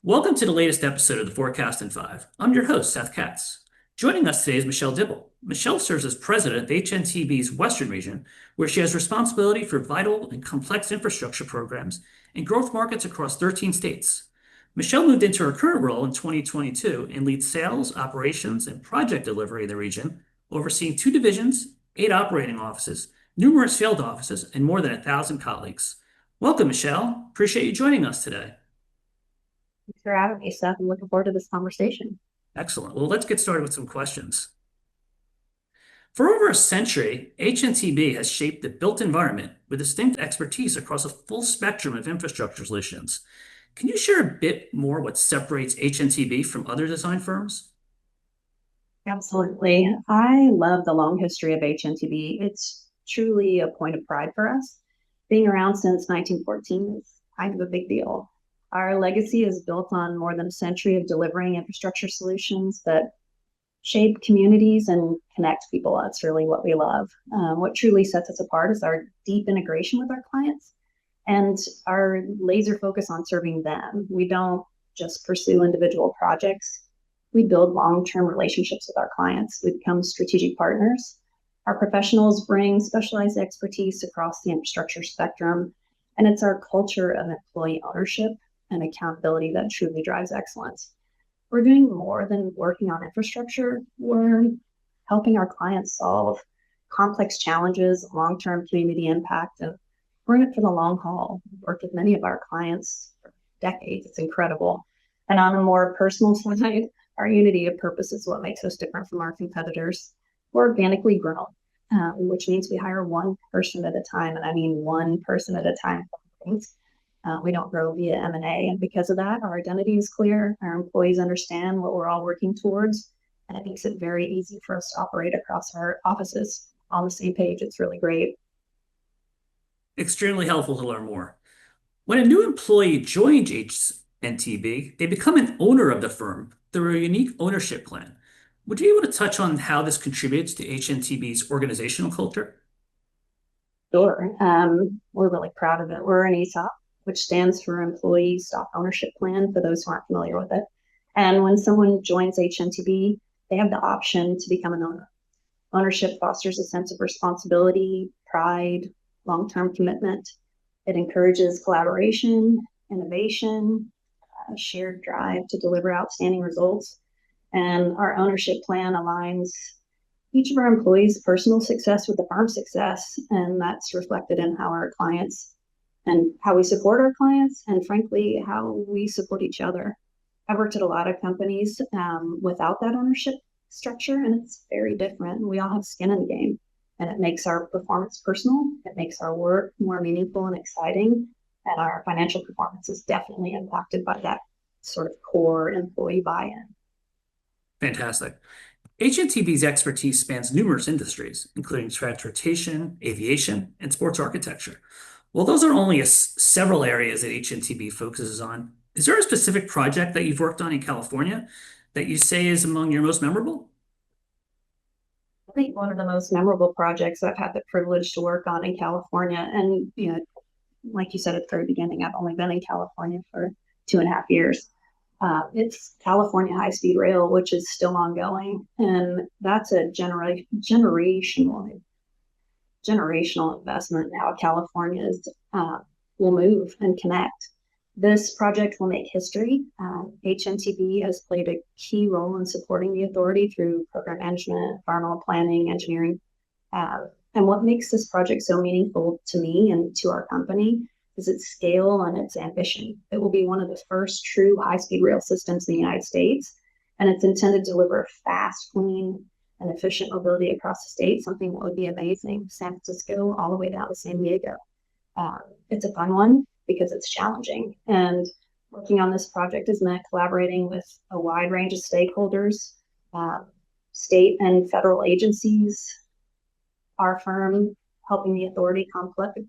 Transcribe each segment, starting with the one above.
Welcome to the latest episode of the Forecast in 5. I'm your host, Seth Katz. Joining us today is Michelle Dippel. Michelle serves as president of HNTB's Western region, where she has responsibility for vital and complex infrastructure programs in growth markets across 13 states. Michelle moved into her current role in 2022 and leads sales, operations, and project delivery in the region, overseeing 2 divisions, 8 operating offices, numerous field offices, and more than 1,000 colleagues. Welcome, Michelle. Appreciate you joining us today. Thanks for having me, Seth. I'm looking forward to this conversation. Excellent. Well, let's get started with some questions. For over a century, HNTB has shaped the built environment with distinct expertise across a full spectrum of infrastructure solutions. Can you share a bit more what separates HNTB from other design firms? Absolutely. I love the long history of HNTB. It's truly a point of pride for us. Being around since 1914 is kind of a big deal. Our legacy is built on more than a century of delivering infrastructure solutions that shape communities and connect people. That's really what we love. What truly sets us apart is our deep integration with our clients and our laser focus on serving them. We don't just pursue individual projects. We build long-term relationships with our clients. We become strategic partners. Our professionals bring specialized expertise across the infrastructure spectrum, and it's our culture of employee ownership and accountability that truly drives excellence. We're doing more than working on infrastructure. We're helping our clients solve complex challenges, long-term community impact, and we're in it for the long haul. We've worked with many of our clients for decades. It's incredible. And on a more personal side, our unity of purpose is what makes us different from our competitors. We're organically grown, which means we hire one person at a time, and I mean one person at a time. We don't grow via M&A, and because of that, our identity is clear. Our employees understand what we're all working towards, and it makes it very easy for us to operate across our offices on the same page. It's really great. Extremely helpful to learn more. When a new employee joins HNTB, they become an owner of the firm through a unique ownership plan. Would you be able to touch on how this contributes to HNTB's organizational culture? Sure. We're really proud of it. We're an ESOP, which stands for Employee Stock Ownership Plan, for those who aren't familiar with it. And when someone joins HNTB, they have the option to become an owner. Ownership fosters a sense of responsibility, pride, long-term commitment. It encourages collaboration, innovation, a shared drive to deliver outstanding results. And our ownership plan aligns each of our employees' personal success with the firm's success, and that's reflected in how our clients and how we support our clients, and frankly, how we support each other. I've worked at a lot of companies without that ownership structure, and it's very different. We all have skin in the game, and it makes our performance personal. It makes our work more meaningful and exciting, and our financial performance is definitely impacted by that sort of core employee buy-in. Fantastic. HNTB's expertise spans numerous industries, including transportation, aviation, and sports architecture. Well, those are only several areas that HNTB focuses on. Is there a specific project that you've worked on in California that you say is among your most memorable? I think one of the most memorable projects I've had the privilege to work on in California, and like you said at the very beginning, I've only been in California for 2.5 years. It's California High-Speed Rail, which is still ongoing, and that's a generational investment in how California will move and connect. This project will make history. HNTB has played a key role in supporting the authority through program management, environmental planning, engineering. And what makes this project so meaningful to me and to our company is its scale and its ambition. It will be one of the first true high-speed rail systems in the United States, and it's intended to deliver fast, clean, and efficient mobility across the state, something that would be amazing. San Francisco all the way down to San Diego. It's a fun one because it's challenging. And working on this project has meant collaborating with a wide range of stakeholders, state and federal agencies, our firm helping the authority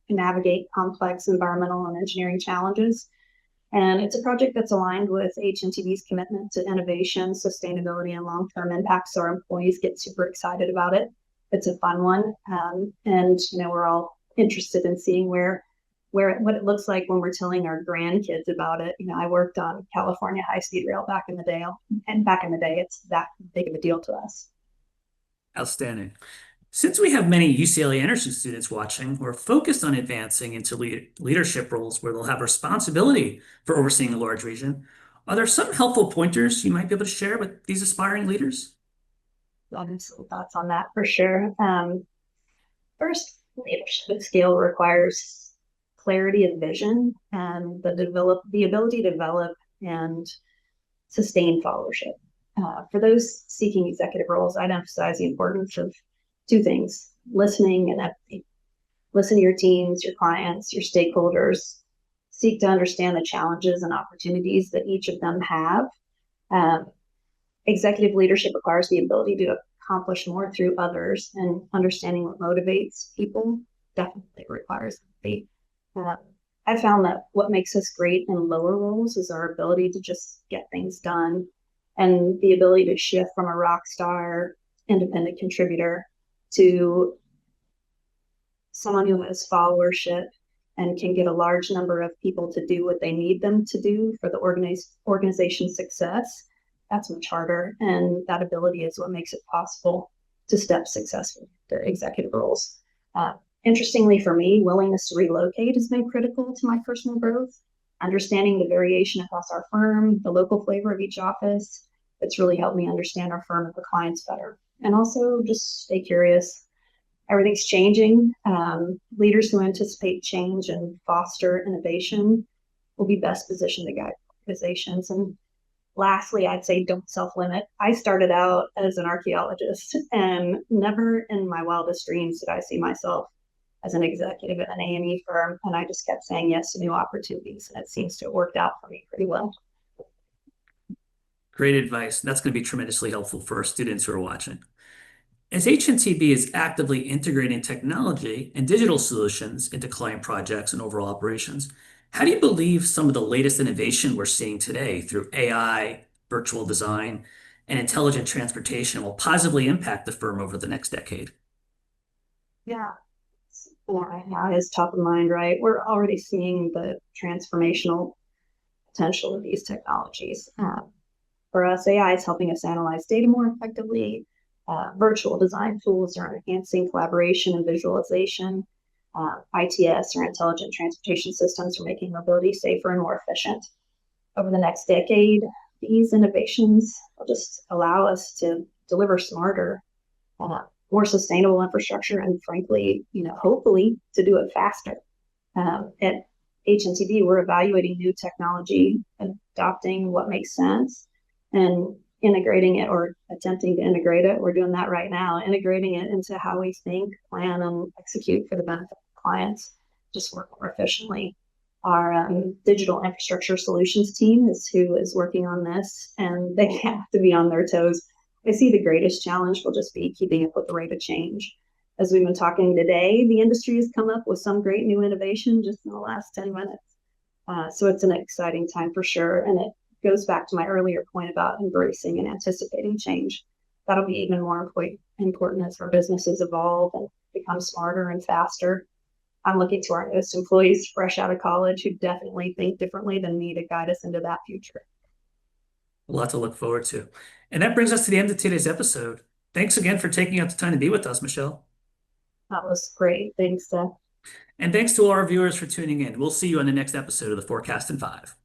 navigate complex environmental and engineering challenges. And it's a project that's aligned with HNTB's commitment to innovation, sustainability, and long-term impact. So our employees get super excited about it. It's a fun one. And we're all interested in seeing where what it looks like when we're telling our grandkids about it. I worked on California high-speed rail back in the day, and back in the day, it's that big of a deal to us. Outstanding. Since we have many UCLA Anderson students watching who are focused on advancing into leadership roles where they'll have responsibility for overseeing a large region, are there some helpful pointers you might be able to share with these aspiring leaders? I'll have some thoughts on that for sure. First, leadership skill requires clarity of vision and the ability to develop and sustain followership. For those seeking executive roles, I'd emphasize the importance of two things: listening and empathy. Listen to your teams, your clients, your stakeholders. Seek to understand the challenges and opportunities that each of them have. Um, Executive leadership requires the ability to accomplish more through others, and understanding what motivates people definitely requires empathy. Uh, I found that what makes us great in lower roles is our ability to just get things done, and the ability to shift from a rock star independent contributor to someone who has followership and can get a large number of people to do what they need them to do for the organization's success. That's much harder, and that ability is what makes it possible to step successfully to executive roles. Interestingly for me, willingness to relocate has been critical to my personal growth. Understanding the variation across our firm, the local flavor of each office, it's really helped me understand our firm and the clients better. And also just stay curious. Everything's changing. Leaders who anticipate change and foster innovation will be best positioned to guide organizations. And lastly, I'd say don't self-limit. I started out as an archaeologist, and never in my wildest dreams did I see myself as an executive at an A&E firm. And I just kept saying yes to new opportunities, and it seems to have worked out for me pretty well. Great advice. That's going to be tremendously helpful for our students who are watching. As HNTB is actively integrating technology and digital solutions into client projects and overall operations, how do you believe some of the latest innovation we're seeing today through AI, virtual design, and intelligent transportation will positively impact the firm over the next decade? Yeah, AI is top of mind, right? We're already seeing the transformational potential of these technologies. For us, AI is helping us analyze data more effectively. Virtual design tools are enhancing collaboration and visualization. ITS, or intelligent transportation systems, are making mobility safer and more efficient. Over the next decade, these innovations will just allow us to deliver smarter, more sustainable infrastructure, and frankly, hopefully to do it faster. At HNTB, we're evaluating new technology, adopting what makes sense, and integrating it, or attempting to integrate it. We're doing that right now, integrating it into how we think, plan, and execute for the benefit of clients, just work more efficiently. Our digital infrastructure solutions team is who is working on this, and they have to be on their toes. I see the greatest challenge will just be keeping up with the rate of change. As we've been talking today, the industry has come up with some great new innovation just in the last 10 minutes. So it's an exciting time for sure. And it goes back to my earlier point about embracing and anticipating change. That'll be even more important as our businesses evolve and become smarter and faster. I'm looking to our newest employees fresh out of college who definitely think differently than me to guide us into that future. A lot to look forward to. And that brings us to the end of today's episode. Thanks again for taking out the time to be with us, Michelle. That was great. Thanks, Seth. And thanks to all our viewers for tuning in. We'll see you on the next episode of the Forecast in 5.